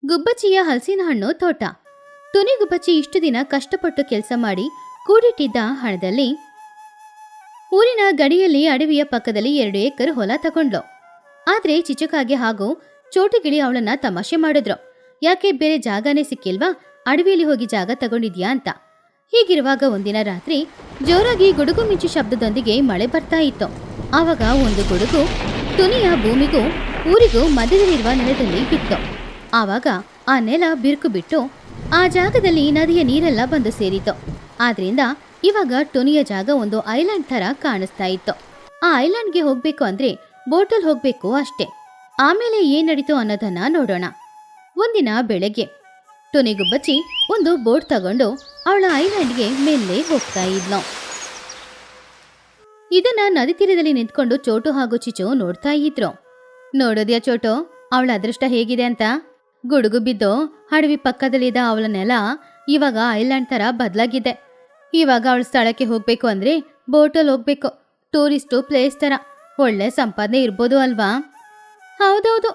ಗುಬ್ಬಚ್ಚಿಯ ಹಲಸಿನ ಹಣ್ಣು ತೋಟ. ಟುನಿ ಗುಬ್ಬಚ್ಚಿ ಇಷ್ಟು ದಿನ ಕಷ್ಟಪಟ್ಟು ಕೆಲಸ ಮಾಡಿ ಕೂಡಿಟ್ಟಿದ್ದ ಹಣದಲ್ಲಿ ಊರಿನ ಗಡಿಯಲ್ಲಿ ಅಡವಿಯ ಪಕ್ಕದಲ್ಲಿ 2 ಎಕರೆ ಹೊಲ ತಗೊಂಡ್ಲು. ಆದ್ರೆ ಚಿಚುಕಾಗೆ ಹಾಗೂ ಚೋಟುಗಿಳಿ ಅವಳನ್ನ ತಮಾಷೆ ಮಾಡಿದ್ರು. ಯಾಕೆ ಬೇರೆ ಜಾಗನೇ ಸಿಕ್ಕಿಲ್ವಾ, ಅಡವಿಯಲ್ಲಿ ಹೋಗಿ ಜಾಗ ತಗೊಂಡಿದ್ಯಾ ಅಂತ. ಹೀಗಿರುವಾಗ ಒಂದಿನ ರಾತ್ರಿ ಜೋರಾಗಿ ಗುಡುಗು ಮಿಂಚು ಶಬ್ದದೊಂದಿಗೆ ಮಳೆ ಬರ್ತಾ ಇತ್ತು. ಆವಾಗ ಒಂದು ಗುಡುಗು ಟುನಿಯ ಭೂಮಿಗೂ ಊರಿಗೂ ಮಧ್ಯದಲ್ಲಿರುವ ನೆಲದಲ್ಲಿ ಬಿತ್ತು. ಆವಾಗ ಆ ನೆಲ ಬಿರುಕು ಬಿಟ್ಟು ಆ ಜಾಗದಲ್ಲಿ ನದಿಯ ನೀರೆಲ್ಲ ಬಂದು ಸೇರಿತು. ಆದ್ರಿಂದ ಇವಾಗ ಟುನಿಯ ಜಾಗ ಒಂದು ಐಲ್ಯಾಂಡ್ ತರ ಕಾಣಿಸ್ತಾ ಇತ್ತು. ಆ ಐಲ್ಯಾಂಡ್ಗೆ ಹೋಗ್ಬೇಕು ಅಂದ್ರೆ ಬೋಟಲ್ ಹೋಗ್ಬೇಕು ಅಷ್ಟೇ. ಆಮೇಲೆ ಏನ್ ನಡೀತು ಅನ್ನೋದನ್ನ ನೋಡೋಣ. ಒಂದಿನ ಬೆಳಗ್ಗೆ ಟುನಿ ಗುಬ್ಬಚ್ಚಿ ಒಂದು ಬೋಟ್ ತಗೊಂಡು ಅವಳ ಐಲ್ಯಾಂಡ್ಗೆ ಮೇಲೆ ಹೋಗ್ತಾ ಇದ್ಲು. ಇದನ್ನ ನದಿ ತೀರದಲ್ಲಿ ನಿಂತ್ಕೊಂಡು ಚೋಟು ಹಾಗೂ ಚಿಚು ನೋಡ್ತಾ ಇದ್ರು. ನೋಡೋದ್ಯಾ ಚೋಟು, ಅವಳ ಅದೃಷ್ಟ ಹೇಗಿದೆ ಅಂತ. ಗುಡುಗು ಬಿದ್ದು ಅಡವಿ ಪಕ್ಕದಲ್ಲಿದ್ದ ಅವಳ ನೆಲ ಇವಾಗ ಐಲ್ಯಾಂಡ್ ತರ ಬದಲಾಗಿದೆ. ಇವಾಗ ಅವಳ ಸ್ಥಳಕ್ಕೆ ಹೋಗ್ಬೇಕು ಅಂದ್ರೆ ಬೋಟಲ್ಲಿ ಹೋಗ್ಬೇಕು. ಟೂರಿಸ್ಟು ಪ್ಲೇಸ್ ತರ ಒಳ್ಳೆ ಸಂಪಾದನೆ ಇರ್ಬೋದು ಅಲ್ವಾ? ಹೌದೌದು,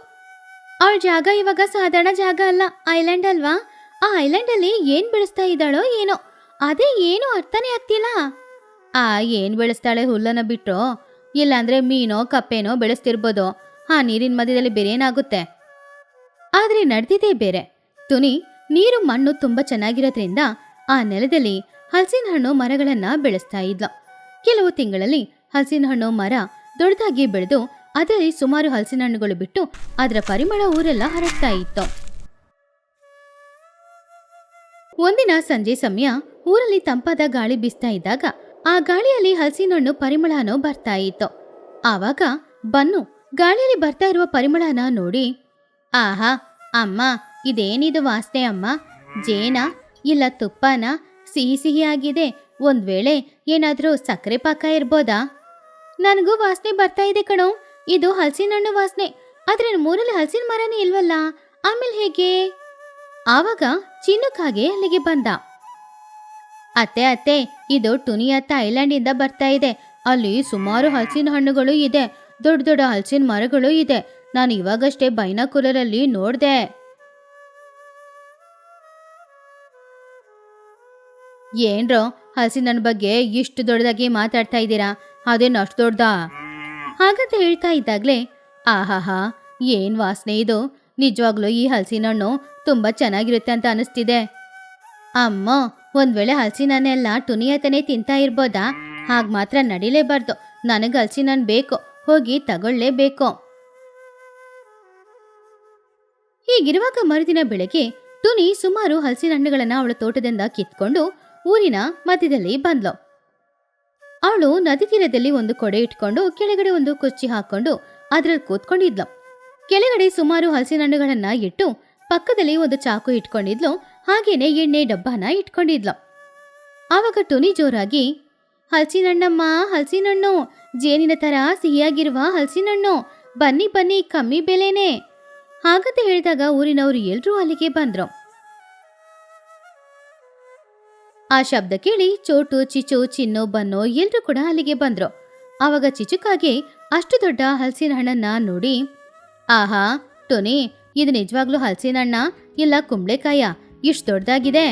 ಅವಳ ಜಾಗ ಇವಾಗ ಸಾಧಾರಣ ಜಾಗ ಅಲ್ಲ, ಐಲ್ಯಾಂಡ್ ಅಲ್ವಾ? ಆ ಐಲ್ಯಾಂಡ್ ಅಲ್ಲಿ ಏನ್ ಬೆಳೆಸ್ತಾ ಇದ್ದಾಳೋ ಏನೋ, ಅದೇ ಏನು ಅರ್ಥನೇ ಆಗ್ತಿಲ್ಲ. ಏನ್ ಬೆಳೆಸ್ತಾಳೆ, ಹುಲ್ಲನ್ನ ಬಿಟ್ರೋ ಇಲ್ಲಾಂದ್ರೆ ಮೀನೋ ಕಪ್ಪೆನೋ ಬೆಳೆಸ್ತಿರ್ಬೋದು. ಆ ನೀರಿನ ಮಧ್ಯದಲ್ಲಿ ಬೇರೆ ಏನಾಗುತ್ತೆ. ಆದ್ರೆ ನಡೆದಿದೆ ಬೇರೆ. ಟುನಿ ನೀರು ಮಣ್ಣು ತುಂಬಾ ಚೆನ್ನಾಗಿರೋದ್ರಿಂದ ಆ ನೆಲದಲ್ಲಿ ಹಲಸಿನ ಹಣ್ಣು ಮರಗಳನ್ನ ಬೆಳೆಸ್ತಾ ಇದ್ಲು. ಕೆಲವು ತಿಂಗಳಲ್ಲಿ ಹಲಸಿನ ಹಣ್ಣು ಮರ ದೊಡ್ಡದಾಗಿ ಬೆಳೆದು ಅದರಲ್ಲಿ ಸುಮಾರು ಹಲಸಿನ ಹಣ್ಣುಗಳು ಬಿಟ್ಟು ಅದರ ಪರಿಮಳ ಊರೆಲ್ಲ ಹರಡ್ತಾ ಇತ್ತು. ಒಂದಿನ ಸಂಜೆ ಸಮಯ ಊರಲ್ಲಿ ತಂಪಾದ ಗಾಳಿ ಬೀಸ್ತಾ ಇದ್ದಾಗ ಆ ಗಾಳಿಯಲ್ಲಿ ಹಲಸಿನ ಹಣ್ಣು ಪರಿಮಳನೋ ಬರ್ತಾ ಇತ್ತು. ಆವಾಗ ಬನ್ನು ಗಾಳಿಯಲ್ಲಿ ಬರ್ತಾ ಇರುವ ಪರಿಮಳನ ನೋಡಿ, ಆಹಾ ಅಮ್ಮ, ಇದೇನಿದು ವಾಸನೆ ಅಮ್ಮ? ಜೇನ ಇಲ್ಲ ತುಪ್ಪನ? ಸಿಹಿ ಸಿಹಿ ಆಗಿದೆ. ಒಂದ್ ವೇಳೆ ಏನಾದ್ರೂ ಸಕ್ಕರೆ ಪಾಕ ಇರ್ಬೋದಾ? ನನಗೂ ವಾಸನೆ ಬರ್ತಾ ಇದೆ ಕಣೋ, ಇದು ಹಲಸಿನ ಹಣ್ಣು ವಾಸನೆ. ಆದ್ರೆ ಮೂರಲ್ಲಿ ಹಲಸಿನ ಮರನೇ ಇಲ್ವಲ್ಲ, ಆಮೇಲೆ ಹೇಗೆ? ಆವಾಗ ಚಿನ್ನುಕಾಗೆ ಅಲ್ಲಿಗೆ ಬಂದ. ಅತ್ತೆ ಅತ್ತೆ, ಇದು ಟುನಿಯತ್ತ ಐಲ್ಯಾಂಡ್ ಇಂದ ಬರ್ತಾ ಇದೆ. ಅಲ್ಲಿ ಸುಮಾರು ಹಲಸಿನ ಹಣ್ಣುಗಳು ಇದೆ, ದೊಡ್ಡ ದೊಡ್ಡ ಹಲಸಿನ ಮರಗಳು ಇದೆ. ನಾನು ಇವಾಗಷ್ಟೇ ಬೈನಾಕುಲರಲ್ಲಿ ನೋಡ್ದೆ. ಏನ್ರೋ ಹಲಸಿನ ಹಣ್ಣು ಬಗ್ಗೆ ಇಷ್ಟು ದೊಡ್ಡದಾಗಿ ಮಾತಾಡ್ತಾ ಇದ್ದೀರಾ? ಅದೇನು ಅಷ್ಟು ದೊಡ್ಡದಾ? ಹಾಗಂತ ಹೇಳ್ತಾ ಇದ್ದಾಗ್ಲೇ, ಆಹಾಹಾ ಏನ್ ವಾಸನೆ ಇದು! ನಿಜವಾಗ್ಲೂ ಈ ಹಲಸಿನ ಹಣ್ಣು ತುಂಬಾ ಚೆನ್ನಾಗಿರುತ್ತೆ ಅಂತ ಅನಿಸ್ತಿದೆ. ಅಮ್ಮ, ಒಂದ್ ವೇಳೆ ಹಲಸಿನ ಹಣ್ಣೆಲ್ಲ ಟುನಿಯತನೇ ತಿಂತಾ ಇರ್ಬೋದಾ? ಹಾಗೆ ಮಾತ್ರ ನಡಿಲೇಬಾರ್ದು. ನನಗೆ ಹಲಸಿನ ಹಣ್ಣು ಬೇಕು, ಹೋಗಿ ತಗೊಳ್ಳೇಬೇಕು. ಹೀಗಿರುವಾಗ ಮರುದಿನ ಬೆಳಗ್ಗೆ ಟುನಿ ಸುಮಾರು ಹಲಸಿನ ಹಣ್ಣುಗಳನ್ನ ಅವಳ ತೋಟದಿಂದ ಕಿತ್ಕೊಂಡು ಊರಿನ ಮಧ್ಯದಲ್ಲಿ ಬಂದ್ಲು. ಅವಳು ನದಿ ತೀರದಲ್ಲಿ ಒಂದು ಕೊಡೆ ಇಟ್ಕೊಂಡು ಕೆಳಗಡೆ ಒಂದು ಕುರ್ಚಿ ಹಾಕೊಂಡು ಅದ್ರಲ್ಲಿ ಕೂತ್ಕೊಂಡಿದ್ಲು. ಕೆಳಗಡೆ ಸುಮಾರು ಹಲಸಿನ ಹಣ್ಣುಗಳನ್ನ ಇಟ್ಟು ಪಕ್ಕದಲ್ಲಿ ಒಂದು ಚಾಕು ಇಟ್ಕೊಂಡಿದ್ಲು. ಹಾಗೇನೆ ಎಣ್ಣೆ ಡಬ್ಬನ ಇಟ್ಕೊಂಡಿದ್ಲು. ಆವಾಗ ಟುನಿ ಜೋರಾಗಿ, ಹಲಸಿನ ಹಣ್ಣಮ್ಮ, ಹಲಸಿನ ಹಣ್ಣು, ಜೇನಿನ ತರ ಸಿಹಿಯಾಗಿರುವ ಹಲಸಿನ ಹಣ್ಣು, ಬನ್ನಿ ಬನ್ನಿ, ಕಮ್ಮಿ ಬೆಲೆನೆ. ಹಾಗಂತ ಹೇಳಿದಾಗ ಊರಿನವರು ಎಲ್ರೂ ಅಲ್ಲಿಗೆ ಬಂದ್ರು. ಆ ಶಬ್ದ ಕೇಳಿ ಚೋಟು, ಚಿಚು, ಚಿನ್ನು, ಬನ್ನು ಎಲ್ರೂ ಕೂಡ ಅಲ್ಲಿಗೆ ಬಂದ್ರು. ಆವಾಗ ಚಿಚುಕಾಗೆ ಅಷ್ಟು ದೊಡ್ಡ ಹಲಸಿನ ಹಣ್ಣನ್ನ ನೋಡಿ, ಆಹಾ ಟುನಿ, ಇದು ನಿಜವಾಗ್ಲೂ ಹಲಸಿನ ಹಣ್ಣ ಇಲ್ಲ ಕುಂಬಳೆಕಾಯ? ಇಷ್ಟು ದೊಡ್ಡದಾಗಿದೆ.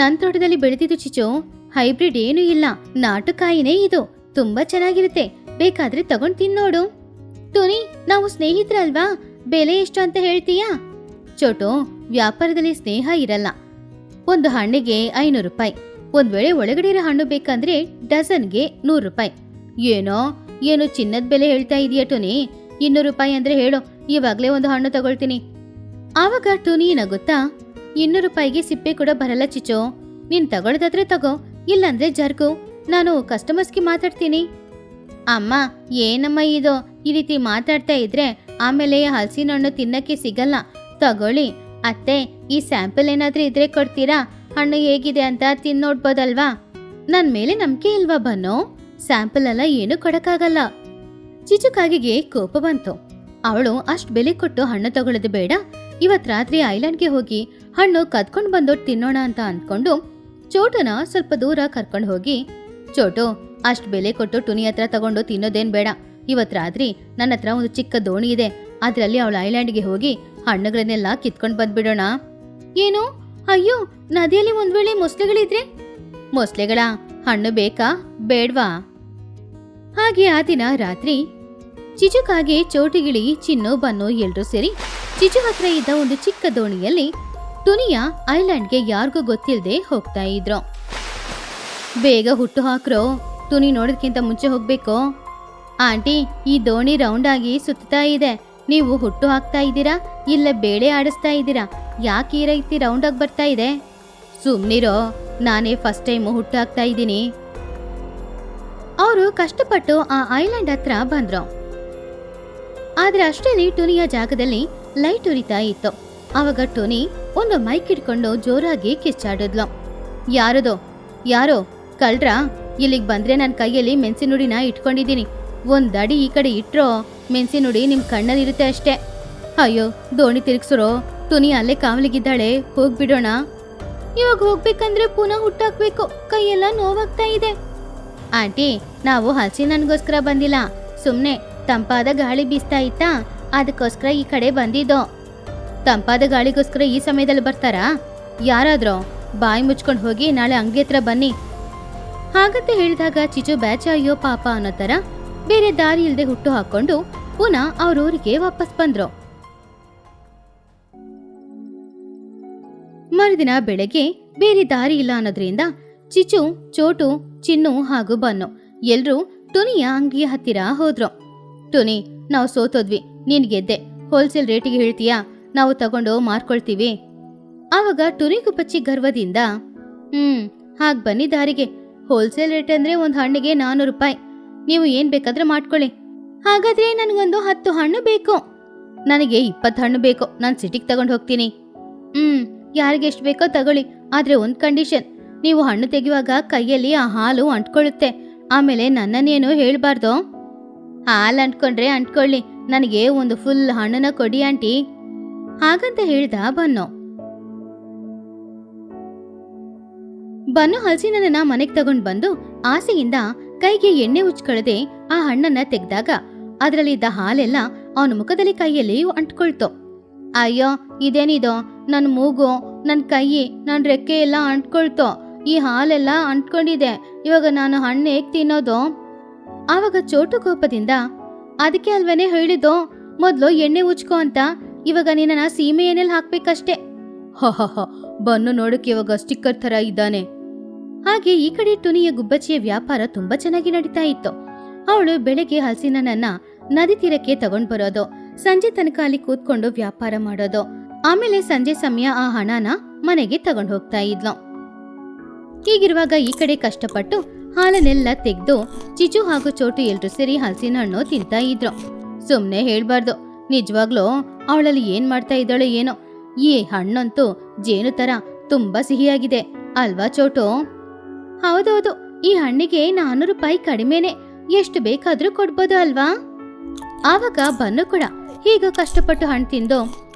ನನ್ ತೋಟದಲ್ಲಿ ಬೆಳೆದಿದ್ದು ಚಿಚು, ಹೈಬ್ರಿಡ್ ಏನೂ ಇಲ್ಲ, ನಾಟುಕಾಯಿನೇ ಇದು. ತುಂಬಾ ಚೆನ್ನಾಗಿರುತ್ತೆ, ಬೇಕಾದ್ರೆ ತಗೊಂಡ್ ತಿನ್ನೋಡು. ಟುನಿ, ನಾವು ಸ್ನೇಹಿತರಲ್ವಾ, ಬೆಲೆ ಎಷ್ಟು ಅಂತ ಹೇಳ್ತೀಯಾ? ಚೋಟು, ವ್ಯಾಪಾರದಲ್ಲಿ ಸ್ನೇಹ ಇರಲ್ಲ. ಒಂದು ಹಣ್ಣಿಗೆ 500 ರೂಪಾಯಿ. ಒಂದ್ ವೇಳೆ ಒಳಗಡೆ ಇರೋ ಹಣ್ಣು ಬೇಕಂದ್ರೆ ಡಜನ್ಗೆ 100 ರೂಪಾಯಿ. ಏನು ಚಿನ್ನದ ಬೆಲೆ ಹೇಳ್ತಾ ಇದೀಯ ಟುನಿ? 200 ರೂಪಾಯಿ ಅಂದ್ರೆ ಹೇಳು, ಇವಾಗ್ಲೇ ಒಂದು ಹಣ್ಣು ತಗೊಳ್ತೀನಿ. ಆವಾಗ ಟುನಿ ನಗುತ್ತಾ, 200 ರೂಪಾಯಿಗೆ ಸಿಪ್ಪೆ ಕೂಡ ಬರಲ್ಲ ಚಿಚೋ. ನೀನ್ ತಗೊಳ್ಳೋದಾದ್ರೆ ತಗೋ, ಇಲ್ಲಾಂದ್ರೆ ಜರ್ಗು, ನಾನು ಕಸ್ಟಮರ್ಸ್ಗೆ ಮಾತಾಡ್ತೀನಿ. ಅಮ್ಮ, ಏನಮ್ಮ ಇದು? ಈ ರೀತಿ ಮಾತಾಡ್ತಾ ಇದ್ರೆ ಆಮೇಲೆ ಹಲಸಿನ ಹಣ್ಣು ತಿನ್ನಕ್ಕೆ ಸಿಗಲ್ಲ. ತಗೊಳ್ಳಿ ಅತ್ತೆ, ಈ ಸ್ಯಾಂಪಲ್ ಏನಾದ್ರೂ ಇದ್ರೆ ಕೊಡ್ತೀರಾ? ಹಣ್ಣು ಹೇಗಿದೆ ಅಂತ ತಿನ್ನೋಡ್ಬೋದಲ್ವಾ? ನನ್ ಮೇಲೆ ನಂಬಿಕೆ ಇಲ್ವಾ ಬನ್ನೋ? ಸ್ಯಾಂಪಲ್ ಎಲ್ಲ ಏನು ಕೊಡಕ್ಕಾಗಲ್ಲ. ಚಿಚುಕಾಗಿಗೆ ಕೋಪ ಬಂತು. ಅವಳು ಅಷ್ಟ್ ಬೆಲೆ ಕೊಟ್ಟು ಹಣ್ಣು ತಗೊಳ್ಳೋದು ಬೇಡ, ಇವತ್ ರಾತ್ರಿ ಐಲ್ಯಾಂಡ್ಗೆ ಹೋಗಿ ಹಣ್ಣು ಕದ್ಕೊಂಡ್ ಬಂದೋಟ್ ತಿನ್ನೋಣ ಅಂತ ಅಂದ್ಕೊಂಡು ಚೋಟುನ ಸ್ವಲ್ಪ ದೂರ ಕರ್ಕೊಂಡು ಹೋಗಿ, ಚೋಟು, ಅಷ್ಟ್ ಬೆಲೆ ಕೊಟ್ಟು ಟುನಿ ಹತ್ರ ತಗೊಂಡು ತಿನ್ನೋದೇನ್ ಬೇಡ. ಇವತ್ ರಾತ್ರಿ ನನ್ನ ಹತ್ರ ಒಂದು ಚಿಕ್ಕ ದೋಣಿ ಇದೆ, ಅದರಲ್ಲಿ ಅವಳ ಐಲ್ಯಾಂಡ್ಗೆ ಹೋಗಿ ಹಣ್ಣುಗಳನ್ನೆಲ್ಲ ಕಿತ್ಕೊಂಡು ಬಂದ್ಬಿಡೋಣ. ಏನು? ಅಯ್ಯೋ, ನದಿಯಲ್ಲಿ ಒಂದ್ ವೇಳೆ ಮೊಸಳೆಗಳಿದ್ರೆ? ಮೊಸಳೆಗಳ ಹಣ್ಣು ಬೇಕಾ ಬೇಡ್ವಾ? ಹಾಗೆ ಆ ದಿನ ರಾತ್ರಿ ಚಿಚುಕಾಗೆ ಚೋಟಿಗಿಳಿ, ಚಿನ್ನು, ಬನ್ನು ಎಲ್ರೂ ಸೇರಿ ಚಿಚು ಹತ್ರ ಇದ್ದ ಒಂದು ಚಿಕ್ಕ ದೋಣಿಯಲ್ಲಿ ಟುನಿಯ ಐಲ್ಯಾಂಡ್ಗೆ ಯಾರಿಗೂ ಗೊತ್ತಿಲ್ಲದೆ ಹೋಗ್ತಾ ಇದ್ರು. ಬೇಗ ಹುಟ್ಟು ಹಾಕ್ರೋ, ಟುನಿ ನೋಡೋದಕ್ಕಿಂತ ಮುಂಚೆ ಹೋಗ್ಬೇಕು. ಆಂಟಿ, ಈ ದೋಣಿ ರೌಂಡ್ ಆಗಿ ಸುತ್ತಾ ಇದೆ, ನೀವು ಹುಟ್ಟು ಹಾಕ್ತಾ ಇದ್ದೀರಾ ಇಲ್ಲ ಬೇಳೆ ಆಡಿಸ್ತಾ ಇದ್ದೀರಾ? ಯಾಕೆ ಈ ರೀತಿ ರೌಂಡ್ ಆಗಿ ಬರ್ತಾ ಇದೆ? ಸುಮ್ನಿರೋ, ನಾನೇ ಫಸ್ಟ್ ಟೈಮ್ ಹುಟ್ಟು ಹಾಕ್ತಾ ಇದ್ದೀನಿ. ಅವರು ಕಷ್ಟಪಟ್ಟು ಆ ಐಲ್ಯಾಂಡ್ ಹತ್ರ ಬಂದ್ರು. ಆದ್ರೆ ಅಷ್ಟರಲ್ಲಿ ಟುನಿಯ ಜಾಗದಲ್ಲಿ ಲೈಟ್ ಉರಿತಾ ಇತ್ತು. ಆವಾಗ ಟುನಿ ಒಂದು ಮೈಕ್ ಇಟ್ಕೊಂಡು ಜೋರಾಗಿ ಕಿಚ್ಚಾಡಿದ್ಲು. ಯಾರದು? ಯಾರೋ ಕಳ್ರ? ಇಲ್ಲಿಗೆ ಬಂದ್ರೆ ನನ್ನ ಕೈಯಲ್ಲಿ ಮೆಣಸಿನುಡಿನ ಇಟ್ಕೊಂಡಿದ್ದೀನಿ. ಒಂದಡಿ ಈ ಕಡೆ ಇಟ್ರೋ ಮೆಣಸಿನುಡಿ ನಿಮ್ ಕಣ್ಣಲ್ಲಿರುತ್ತೆ ಅಷ್ಟೇ. ಅಯ್ಯೋ, ದೋಣಿ ತಿರುಗ್ಸರೋ, ಟುನಿ ಅಲ್ಲೇ ಕಾವಲಿಗಿದ್ದಾಳೆ, ಹೋಗ್ಬಿಡೋಣ. ಇವಾಗ ಹೋಗ್ಬೇಕಂದ್ರೆ ಪುನಃ ಹುಟ್ಟಾಕ್ಬೇಕು, ಕೈಯೆಲ್ಲ ನೋವಾಗ್ತಾ ಇದೆ. ಆಂಟಿ, ನಾವು ಹಲಸಿನಗೋಸ್ಕರ ಬಂದಿಲ್ಲ, ಸುಮ್ನೆ ತಂಪಾದ ಗಾಳಿ ಬೀಸ್ತಾ ಇತ್ತಾ, ಅದಕ್ಕೋಸ್ಕರ ಈ ಕಡೆ ಬಂದಿದ್ದೋ. ತಂಪಾದ ಗಾಳಿಗೋಸ್ಕರ ಈ ಸಮಯದಲ್ಲಿ ಬರ್ತಾರಾ? ಯಾರಾದ್ರೂ ಬಾಯಿ ಮುಚ್ಕೊಂಡು ಹೋಗಿ ನಾಳೆ ಅಂಗಡಿ ಹತ್ರ ಬನ್ನಿ. ಹಾಗಂತ ಹೇಳಿದಾಗ ಚಿಚು ಬ್ಯಾಚ ಅಯ್ಯೋ ಪಾಪ ಅನ್ನೋ ತರ ಬೇರೆ ದಾರಿ ಇಲ್ಲದೆ ಹುಟ್ಟು ಹಾಕೊಂಡು ಪುನಃ ಅವ್ರೂರಿಗೆ ವಾಪಸ್ ಬಂದ್ರು. ಮರುದಿನ ಬೆಳಗ್ಗೆ ಬೇರೆ ದಾರಿ ಇಲ್ಲ ಅನ್ನೋದ್ರಿಂದ ಚಿಚು, ಚೋಟು, ಚಿನ್ನು ಹಾಗೂ ಬನ್ನು ಎಲ್ರೂ ಟುನಿಯ ಅಂಗಡಿಯ ಹತ್ತಿರ ಹೋದ್ರು. ಟುನಿ, ನಾವು ಸೋತೋದ್ವಿ, ನೀನ್ ಗೆದ್ದೆ, ಹೋಲ್ಸೇಲ್ ರೇಟಿಗೆ ಹೇಳ್ತೀಯಾ? ನಾವು ತಗೊಂಡು ಮಾರ್ಕೊಳ್ತೀವಿ. ಆವಾಗ ಟುನಿಗೂ ಬಚ್ಚಿ ಗರ್ವದಿಂದ, ಹಾಗ್ ಬನ್ನಿ ದಾರಿಗೆ. ಹೋಲ್ಸೇಲ್ ರೇಟ್ ಅಂದ್ರೆ ಒಂದು ಹಣ್ಣಿಗೆ 400 ರೂಪಾಯಿ. ನೀವು ಏನ್ ಬೇಕಾದ್ರೆ ಮಾಡ್ಕೊಳ್ಳಿ. ಹಾಗಾದ್ರೆ ನನಗೊಂದು 10 ಹಣ್ಣು ಬೇಕು. ನನಗೆ 20 ಹಣ್ಣು ಬೇಕು, ನಾನು ಸಿಟಿಗೆ ತಗೊಂಡು ಹೋಗ್ತೀನಿ. ಯಾರಿಗೆ ಎಷ್ಟು ಬೇಕೋ ತಗೊಳ್ಳಿ, ಆದ್ರೆ ಒಂದು ಕಂಡೀಷನ್, ನೀವು ಹಣ್ಣು ತೆಗೆಯುವಾಗ ಕೈಯಲ್ಲಿ ಆ ಹಾಲು ಅಂಟ್ಕೊಳ್ಳುತ್ತೆ. ಆಮೇಲೆ ನನ್ನನ್ನೇನು ಹೇಳ್ಬಾರ್ದು. ಹಾಲು ಅಂಟ್ಕೊಂಡ್ರೆ ಅಂಟ್ಕೊಳ್ಳಿ, ನನಗೆ ಒಂದು ಫುಲ್ ಹಣ್ಣನ್ನ ಕೊಡಿ ಆಂಟಿ. ಹಾಗಂತ ಹೇಳ್ದ ಬನ್ನು. ಬನ್ನು ಹಲಸಿನನ್ನ ಮನೆಗೆ ತಗೊಂಡ್ ಬಂದು ಆಸೆಯಿಂದ ಕೈಗೆ ಎಣ್ಣೆ ಉಚ್ಕೊಳ್ಳದೆ ಆ ಹಣ್ಣನ್ನ ತೆಗ್ದಾಗ ಅದರಲ್ಲಿದ್ದ ಹಾಲೆಲ್ಲ ಅವನ ಮುಖದಲ್ಲಿ ಕೈಯಲ್ಲಿ ಅಂಟ್ಕೊಳ್ತು. ಅಯ್ಯೋ, ಇದೇನಿದೋ, ನನ್ನ ಮೂಗು, ನನ್ನ ಕೈ, ನನ್ನ ರೆಕ್ಕೆ ಎಲ್ಲ ಅಂಟ್ಕೊಳ್ತು. ಈ ಹಾಲೆಲ್ಲ ಅಂಟ್ಕೊಂಡಿದೆ, ಇವಾಗ ನಾನು ಹಣ್ಣು ಹೇಗ್ ತಿನ್ನೋದು? ಆವಾಗ ಚೋಟು ಕೋಪದಿಂದ, ಅದಕ್ಕೆ ಅಲ್ವೇನೆ ಹೇಳಿದ್ದು ಮೊದ್ಲು ಎಣ್ಣೆ ಉಚ್ಕೋ ಅಂತ, ಇವಾಗ ನಿನ್ನ ಸೀಮೆ ಎಣ್ಣೆಲ್ ಹಾಕ್ಬೇಕಷ್ಟೇ. ಹ, ಬನ್ನು ನೋಡಕ್ಕೆ ಇವಾಗ ಸ್ಟಿಕ್ಕರ್ ತರ ಇದ್ದಾನೆ. ಹಾಗೆ ಈ ಕಡೆ ಟುನಿಯ ಗುಬ್ಬಚ್ಚಿಯ ವ್ಯಾಪಾರ ತುಂಬಾ ಚೆನ್ನಾಗಿ ನಡೀತಾ ಇತ್ತು. ಅವಳು ಬೆಳಗ್ಗೆ ಹಲಸಿನನ್ನ ನದಿ ತೀರಕ್ಕೆ ತಗೊಂಡ್ ಬರೋದು, ಸಂಜೆ ತನಕ ಅಲ್ಲಿ ಕೂತ್ಕೊಂಡು ವ್ಯಾಪಾರ ಮಾಡೋದು, ಆಮೇಲೆ ಸಂಜೆ ಸಮಯ ಆ ಹಣನ ಮನೆಗೆ ತಗೊಂಡು ಹೋಗ್ತಾ ಇದ್ಲು. ಹೀಗಿರುವಾಗ ಈ ಕಡೆ ಕಷ್ಟಪಟ್ಟು ಹಾಲನ್ನೆಲ್ಲ ತೆಗೆದು ಚಿಚು ಹಾಗೂ ಚೋಟು ಎಲ್ರು ಸೇರಿ ಹಲಸಿನ ಹಣ್ಣು ತಿಂತಾ ಇದ್ರು. ಸುಮ್ನೆ ಹೇಳ್ಬಾರ್ದು, ನಿಜವಾಗ್ಲೂ ಅವಳಲ್ಲಿ ಏನ್ ಮಾಡ್ತಾ ಇದ್ದಾಳೋ ಏನೋ, ಈ ಹಣ್ಣಂತೂ ಜೇನು ತರ ತುಂಬಾ ಸಿಹಿಯಾಗಿದೆ ಅಲ್ವಾ ಚೋಟು? ಹೌದೌದು, ಈ ಹಣ್ಣಿಗೆ 400 ರೂಪಾಯಿ ಕಡಿಮೆನೆ, ಎಷ್ಟು ಬೇಕಾದ್ರೂ ಕೊಡ್ಬೋದು ಅಲ್ವಾ? ಆವಾಗ ಬನ್ನು ಕೂಡ ಹೀಗ ಕಷ್ಟಪಟ್ಟು ಹಣ್ಣು ತಿಂದು,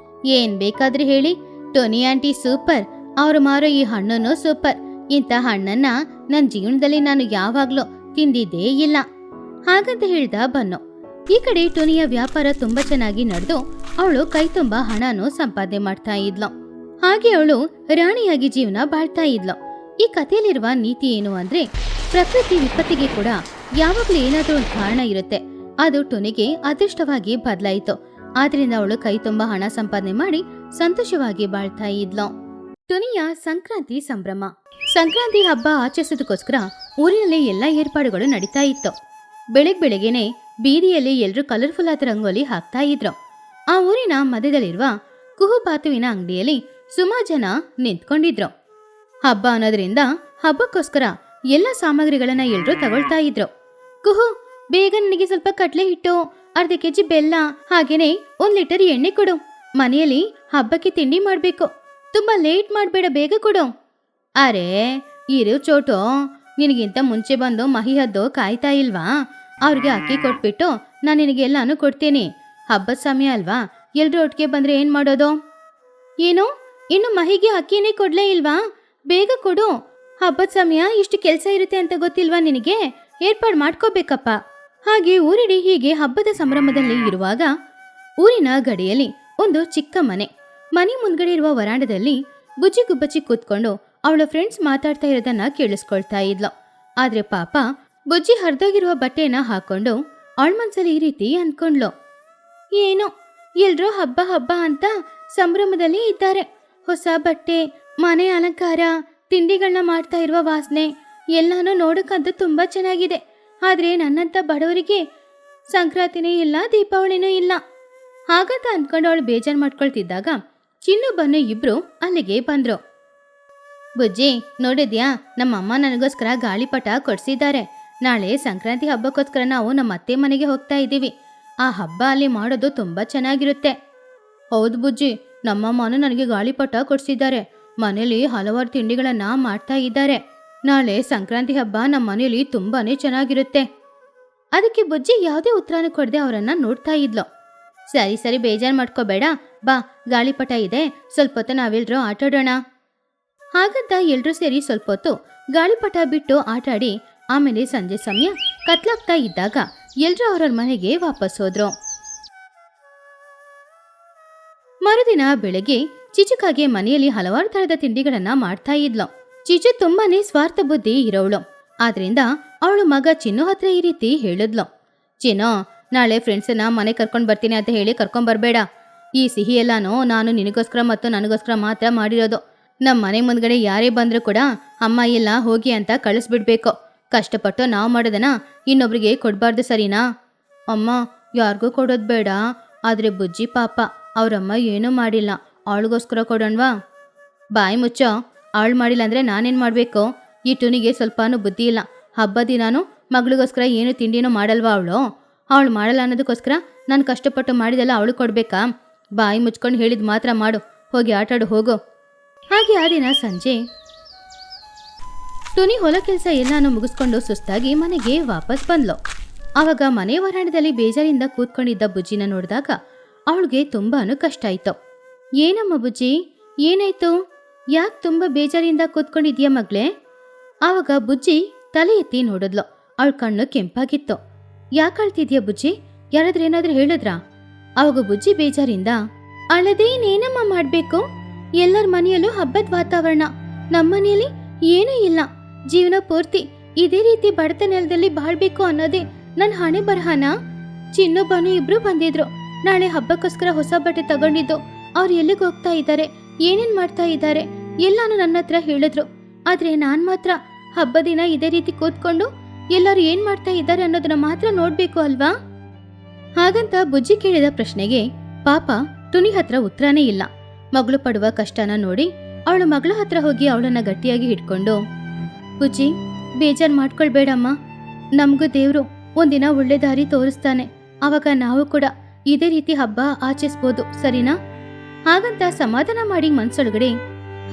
ಏನ್ ಬೇಕಾದ್ರೂ ಹೇಳಿ, ಟೊನಿ ಆಂಟಿ ಸೂಪರ್, ಅವ್ರು ಮಾರೋ ಈ ಹಣ್ಣನ್ನು ಸೂಪರ್, ಇಂಥ ಹಣ್ಣನ್ನ ನನ್ನ ಜೀವನದಲ್ಲಿ ನಾನು ಯಾವಾಗ್ಲೂ ತಿಂದಿದ್ದೇ ಇಲ್ಲ. ಹಾಗಂತ ಹೇಳ್ದ ಬನ್ನು. ಈ ಕಡೆ ಟೊನಿಯ ವ್ಯಾಪಾರ ತುಂಬಾ ಚೆನ್ನಾಗಿ ನಡೆದು ಅವಳು ಕೈ ತುಂಬಾ ಹಣನೂ ಸಂಪಾದನೆ ಮಾಡ್ತಾ ಇದ್ಲು. ಹಾಗೆ ಅವಳು ರಾಣಿಯಾಗಿ ಜೀವನ ಬಾಳ್ತಾ ಇದ್ಲು. ಈ ಕಥೆಯಲ್ಲಿರುವ ನೀತಿ ಏನು ಅಂದ್ರೆ, ಪ್ರಕೃತಿ ವಿಪತ್ತಿಗೆ ಕೂಡ ಯಾವಾಗ್ಲೂ ಏನಾದ್ರೂ ಒಂದು ಕಾರಣ ಇರುತ್ತೆ. ಅದು ಟೊನಿಗೆ ಅದೃಷ್ಟವಾಗಿ ಬದಲಾಯಿತು. ಆದ್ರಿಂದ ಅವಳು ಕೈ ತುಂಬಾ ಹಣ ಸಂಪಾದನೆ ಮಾಡಿ ಸಂತೋಷವಾಗಿ ಬಾಳ್ತಾ ಇದ್ಲು. ಟೊನಿಯ ಸಂಕ್ರಾಂತಿ ಸಂಭ್ರಮ. ಸಂಕ್ರಾಂತಿ ಹಬ್ಬ ಆಚರಿಸೋದಕ್ಕೋಸ್ಕರ ಊರಿನಲ್ಲಿ ಎಲ್ಲಾ ಏರ್ಪಾಡುಗಳು ನಡೀತಾ ಇತ್ತು. ಬೆಳಗ್ಗೆನೆ ಬೀದಿಯಲ್ಲಿ ಎಲ್ರೂ ಕಲರ್ಫುಲ್ ಆದ ರಂಗೋಲಿ ಹಾಕ್ತಾ ಇದ್ರು. ಆ ಊರಿನ ಮಧ್ಯದಲ್ಲಿರುವ ಕುಹುಬಾತುವಿನ ಅಂಗಡಿಯಲ್ಲಿ ಸುಮಾರು ಜನ ನಿಂತ್ಕೊಂಡಿದ್ರು. ಹಬ್ಬ ಅನ್ನೋದ್ರಿಂದ ಹಬ್ಬಕ್ಕೋಸ್ಕರ ಎಲ್ಲ ಸಾಮಗ್ರಿಗಳನ್ನ ಎಲ್ರೂ ತಗೊಳ್ತಾ ಇದ್ರು. ಕುಹು, ಬೇಗ ನನಗೆ ಸ್ವಲ್ಪ ಕಡ್ಲೆ ಹಿಟ್ಟು, ಅರ್ಧ ಕೆಜಿ ಬೆಲ್ಲ, ಹಾಗೇನೆ 1 ಲೀಟರ್ ಎಣ್ಣೆ ಕೊಡು. ಮನೆಯಲ್ಲಿ ಹಬ್ಬಕ್ಕೆ ತಿಂಡಿ ಮಾಡ್ಬೇಕು, ತುಂಬಾ ಲೇಟ್ ಮಾಡ್ಬೇಡ, ಬೇಗ ಕೊಡು. ಅರೆ ಇರು ಚೋಟು, ನಿನಗಿಂತ ಮುಂಚೆ ಬಂದು ಮಹಿಹದ್ದು ಕಾಯ್ತಾ ಇಲ್ವಾ? ಅವ್ರಿಗೆ ಅಕ್ಕಿ ಕೊಟ್ಬಿಟ್ಟು ನಾನು ನಿನಗೆ ಎಲ್ಲಾನು ಕೊಡ್ತೀನಿ. ಹಬ್ಬದ ಸಮಯ ಅಲ್ವಾ, ಎಲ್ರೂ ಒಟ್ಟಿಗೆ ಬಂದ್ರೆ ಏನ್ ಮಾಡೋದು? ಏನು, ಇನ್ನು ಮಹಿಗೆ ಅಕ್ಕಿನೇ ಕೊಡ್ಲೇ ಇಲ್ವಾ? ಬೇಗ ಕೊಡು, ಹಬ್ಬದ ಸಮಯ ಇಷ್ಟು ಕೆಲಸ ಇರುತ್ತೆ ಅಂತ ಗೊತ್ತಿಲ್ವಾ ನಿನಗೆ? ಏರ್ಪಾಡು ಮಾಡ್ಕೋಬೇಕಪ್ಪ. ಹಾಗೆ ಊರಿಡಿ ಹೀಗೆ ಹಬ್ಬದ ಸಂಭ್ರಮದಲ್ಲಿ ಇರುವಾಗ ಊರಿನ ಗಡಿಯಲ್ಲಿ ಒಂದು ಚಿಕ್ಕ ಮನೆ ಮುಂದ್ಗಡೆ ಇರುವ ವರಾಂಡದಲ್ಲಿ ಬುಜ್ಜಿ ಗುಬ್ಬಚ್ಚಿ ಕೂತ್ಕೊಂಡು ಅವಳ ಫ್ರೆಂಡ್ಸ್ ಮಾತಾಡ್ತಾ ಇರೋದನ್ನ ಕೇಳಿಸ್ಕೊಳ್ತಾ ಇದ್ಲು. ಆದ್ರೆ ಪಾಪ ಬುಜ್ಜಿ ಹರಿದೋಗಿರುವ ಬಟ್ಟೆನ ಹಾಕೊಂಡು ಅವಳ ಮನ್ಸಲ್ಲಿ ಈ ರೀತಿ ಅನ್ಕೊಂಡ್ಲು, ಏನೋ ಎಲ್ರೂ ಹಬ್ಬ ಹಬ್ಬ ಅಂತ ಸಂಭ್ರಮದಲ್ಲಿ ಇದ್ದಾರೆ. ಹೊಸ ಬಟ್ಟೆ, ಮನೆ ಅಲಂಕಾರ, ತಿಂಡಿಗಳನ್ನ ಮಾಡ್ತಾ ಇರುವ ವಾಸನೆ ಎಲ್ಲಾನು ನೋಡಕ್ಕಂತೂ ತುಂಬಾ ಚೆನ್ನಾಗಿದೆ. ಆದ್ರೆ ನನ್ನಂತ ಬಡವರಿಗೆ ಸಂಕ್ರಾಂತಿನೇ ಇಲ್ಲ, ದೀಪಾವಳಿನೂ ಇಲ್ಲ. ಹಾಗಂತ ಅನ್ಕೊಂಡು ಅವಳು ಬೇಜಾರು ಮಾಡ್ಕೊಳ್ತಿದ್ದಾಗ ಚಿನ್ನು ಬನ್ನು ಇಬ್ರು ಅಲ್ಲಿಗೆ ಬಂದ್ರು. ಬುಜ್ಜಿ ನೋಡಿದ್ಯಾ, ನಮ್ಮಮ್ಮ ನನಗೋಸ್ಕರ ಗಾಳಿಪಟ ಕೊಡ್ಸಿದ್ದಾರೆ. ನಾಳೆ ಸಂಕ್ರಾಂತಿ ಹಬ್ಬಕ್ಕೋಸ್ಕರ ನಾವು ನಮ್ಮ ಅತ್ತೆ ಮನೆಗೆ ಹೋಗ್ತಾ ಇದ್ದೀವಿ. ಆ ಹಬ್ಬ ಅಲ್ಲಿ ಮಾಡೋದು ತುಂಬಾ ಚೆನ್ನಾಗಿರುತ್ತೆ. ಹೌದು ಬುಜ್ಜಿ, ನಮ್ಮಮ್ಮನೂ ನನಗೆ ಗಾಳಿಪಟ ಕೊಡ್ಸಿದ್ದಾರೆ. ಮನೇಲಿ ಹಲವಾರು ತಿಂಡಿಗಳನ್ನ ಮಾಡ್ತಾ ಇದ್ದಾರೆ. ನಾಳೆ ಸಂಕ್ರಾಂತಿ ಹಬ್ಬ ನಮ್ಮ ಮನೇಲಿ ತುಂಬಾನೇ ಚೆನ್ನಾಗಿರುತ್ತೆ. ಅದಕ್ಕೆ ಬುಜ್ಜಿ ಯಾವುದೇ ಉತ್ತರನೂ ಕೊಡದೆ ಅವರನ್ನ ನೋಡ್ತಾ ಇದ್ಲು. ಸರಿ ಸರಿ, ಬೇಜಾರು ಮಾಡ್ಕೋಬೇಡ, ಬಾ ಗಾಳಿಪಟ ಇದೆ, ಸ್ವಲ್ಪ ಹೊತ್ತು ನಾವೆಲ್ಲರೂ ಆಟಾಡೋಣ. ಹಾಗಂತ ಎಲ್ರೂ ಸೇರಿ ಸ್ವಲ್ಪ ಹೊತ್ತು ಗಾಳಿಪಟ ಬಿಟ್ಟು ಆಟಾಡಿ ಆಮೇಲೆ ಸಂಜೆ ಸಮಯ ಕತ್ಲಾಗ್ತಾ ಇದ್ದಾಗ ಎಲ್ರೂ ಅವರವ್ರ ಮನೆಗೆ ವಾಪಸ್ ಹೋದ್ರು. ಮರುದಿನ ಬೆಳಗ್ಗೆ ಚಿಚುಕಾಗೆ ಮನೆಯಲ್ಲಿ ಹಲವಾರು ತರದ ತಿಂಡಿಗಳನ್ನ ಮಾಡ್ತಾ ಇದ್ಲು. ಚಿಚು ತುಂಬಾನೇ ಸ್ವಾರ್ಥ ಬುದ್ಧಿ ಇರೋವಳು. ಆದ್ರಿಂದ ಅವಳು ಮಗ ಚಿನ್ನು ಹತ್ರ ಈ ರೀತಿ ಹೇಳಿದ್ಲು, ಚಿನ್ನು, ನಾಳೆ ಫ್ರೆಂಡ್ಸನ್ನ ಮನೆ ಕರ್ಕೊಂಡ್ ಬರ್ತೀನಿ ಅಂತ ಹೇಳಿ ಕರ್ಕೊಂಡ್ ಬರ್ಬೇಡ. ಈ ಸಿಹಿ ಎಲ್ಲಾನು ನಾನು ನಿನಗೋಸ್ಕರ ಮತ್ತು ನನಗೋಸ್ಕರ ಮಾತ್ರ ಮಾಡಿರೋದು. ನಮ್ಮ ಮನೆ ಮುಂದ್ಗಡೆ ಯಾರೇ ಬಂದ್ರೂ ಕೂಡ ಅಮ್ಮ ಎಲ್ಲ ಹೋಗಿ ಅಂತ ಕಳಿಸ್ಬಿಡ್ಬೇಕು. ಕಷ್ಟಪಟ್ಟು ನಾವು ಮಾಡೋದನ್ನ ಇನ್ನೊಬ್ರಿಗೆ ಕೊಡ್ಬಾರ್ದು, ಸರಿನಾ? ಅಮ್ಮ, ಯಾರಿಗೂ ಕೊಡೋದು ಬೇಡ. ಆದ್ರೆ ಬುಜ್ಜಿ ಪಾಪ, ಅವ್ರಮ್ಮ ಏನೂ ಮಾಡಿಲ್ಲ, ಅವಳಿಗೋಸ್ಕರ ಕೊಡೋಣವಾ? ಬಾಯಿ ಮುಚ್ಚೋ, ಅವಳು ಮಾಡಿಲ್ಲ ಅಂದ್ರೆ ನಾನೇನು ಮಾಡಬೇಕು? ಈ ಟುನಿಗೆ ಸ್ವಲ್ಪನೂ ಬುದ್ಧಿ ಇಲ್ಲ. ಹಬ್ಬ ದಿನಾನು ಮಗಳಿಗೋಸ್ಕರ ಏನು ತಿಂಡಿನೂ ಮಾಡಲ್ವಾ ಅವಳು ಮಾಡಲ್ಲ ಅನ್ನೋದಕ್ಕೋಸ್ಕರ ನಾನು ಕಷ್ಟಪಟ್ಟು ಮಾಡಿದೆಲ್ಲ ಅವಳು ಕೊಡ್ಬೇಕಾ? ಬಾಯಿ ಮುಚ್ಕೊಂಡು ಹೇಳಿದ್ ಮಾತ್ರ ಮಾಡು, ಹೋಗಿ ಆಟಾಡು ಹೋಗು. ಹಾಗೆ ಆ ದಿನ ಸಂಜೆ ಟುನಿ ಹೊಲ ಕೆಲಸ ಎಲ್ಲಾನು ಮುಗಿಸ್ಕೊಂಡು ಸುಸ್ತಾಗಿ ಮನೆಗೆ ವಾಪಸ್ ಬಂದ್ಲು. ಆವಾಗ ಮನೆ ವರಾಂಡದಲ್ಲಿ ಬೇಜಾರಿಂದ ಕೂತ್ಕೊಂಡಿದ್ದ ಬುಜ್ಜಿನ ನೋಡಿದಾಗ ಅವಳಿಗೆ ತುಂಬಾನು ಕಷ್ಟ ಆಯ್ತು. ಏನಮ್ಮ ಬುಜ್ಜಿ, ಏನಾಯ್ತು? ಯಾಕೆ ತುಂಬಾ ಬೇಜಾರಿಂದ ಕೂತ್ಕೊಂಡಿದ್ಯಾ ಮಗ್ಳೆ? ಆವಾಗ ಬುಜ್ಜಿ ತಲೆ ಎತ್ತಿ ನೋಡಿದ್ಲು. ಅವಳ ಕಣ್ಣು ಕೆಂಪಾಗಿತ್ತು. ಯಾಕೆ ಅಳ್ತಿದ್ಯಾ ಬುಜ್ಜಿ? ಯಾರಾದ್ರೂ ಏನಾದ್ರೂ ಹೇಳಿದ್ರಾ? ಅವಾಗ ಬುಜ್ಜಿ ಬೇಜಾರಿಂದ, ಅಳದೇನೇನಮ್ಮ ಮಾಡ್ಬೇಕು? ಎಲ್ಲರ ಮನೆಯಲ್ಲೂ ಹಬ್ಬದ ವಾತಾವರಣ, ನಮ್ಮನೆಯಲ್ಲಿ ಏನೂ ಇಲ್ಲ. ಜೀವನ ಪೂರ್ತಿ ಇದೇ ರೀತಿ ಬಡತ ನೆಲದಲ್ಲಿ ಬಾಳ್ಬೇಕು ಅನ್ನೋದೇ ನನ್ನ ಹಣೆ ಬರಹನ. ಚಿನ್ನು ಬನು ಇಬ್ರು ಬಂದಿದ್ರು. ನಾಳೆ ಹಬ್ಬಕ್ಕೋಸ್ಕರ ಹೊಸ ಬಟ್ಟೆ ತಗೊಂಡಿದ್ದು. ಅವ್ರು ಎಲ್ಲಿಗೆ ಹೋಗ್ತಾ ಇದ್ದಾರೆ, ಏನೇನ್ ಮಾಡ್ತಾ ಇದ್ದಾರೆ ಎಲ್ಲಾನು ನನ್ನ ಹತ್ರ ಹೇಳಿದ್ರು. ಆದ್ರೆ ನಾನ್ ಮಾತ್ರ ಹಬ್ಬ ದಿನ ಇದೇ ರೀತಿ ಕೂತ್ಕೊಂಡು ಎಲ್ಲರೂ ಏನ್ ಮಾಡ್ತಾ ಇದ್ದಾರೆ ಅನ್ನೋದನ್ನ ಮಾತ್ರ ನೋಡ್ಬೇಕು ಅಲ್ವಾ? ಹಾಗಂತ ಬುಜ್ಜಿ ಕೇಳಿದ ಪ್ರಶ್ನೆಗೆ ಪಾಪ ಟುನಿ ಹತ್ರ ಉತ್ತರನೇ ಇಲ್ಲ. ಮಗಳು ಪಡುವ ಕಷ್ಟನ ನೋಡಿ ಅವಳ ಮಗಳ ಹತ್ರ ಹೋಗಿ ಅವಳನ್ನ ಗಟ್ಟಿಯಾಗಿ ಹಿಡ್ಕೊಂಡು, ಬುಜ್ಜಿ, ಬೇಜಾರ್ ಮಾಡ್ಕೊಳ್ಬೇಡಮ್ಮ, ನಮಗೂ ದೇವ್ರು ಒಂದಿನ ಒಳ್ಳೆ ದಾರಿ ತೋರಿಸ್ತಾನೆ. ಅವಾಗ ನಾವು ಕೂಡ ಇದೇ ರೀತಿ ಹಬ್ಬ ಆಚರಿಸ್ಬೋದು, ಸರಿನಾ? ಹಾಗಂತ ಸಮಾಧಾನ ಮಾಡಿ ಮನ್ಸೊಳಗಡೆ,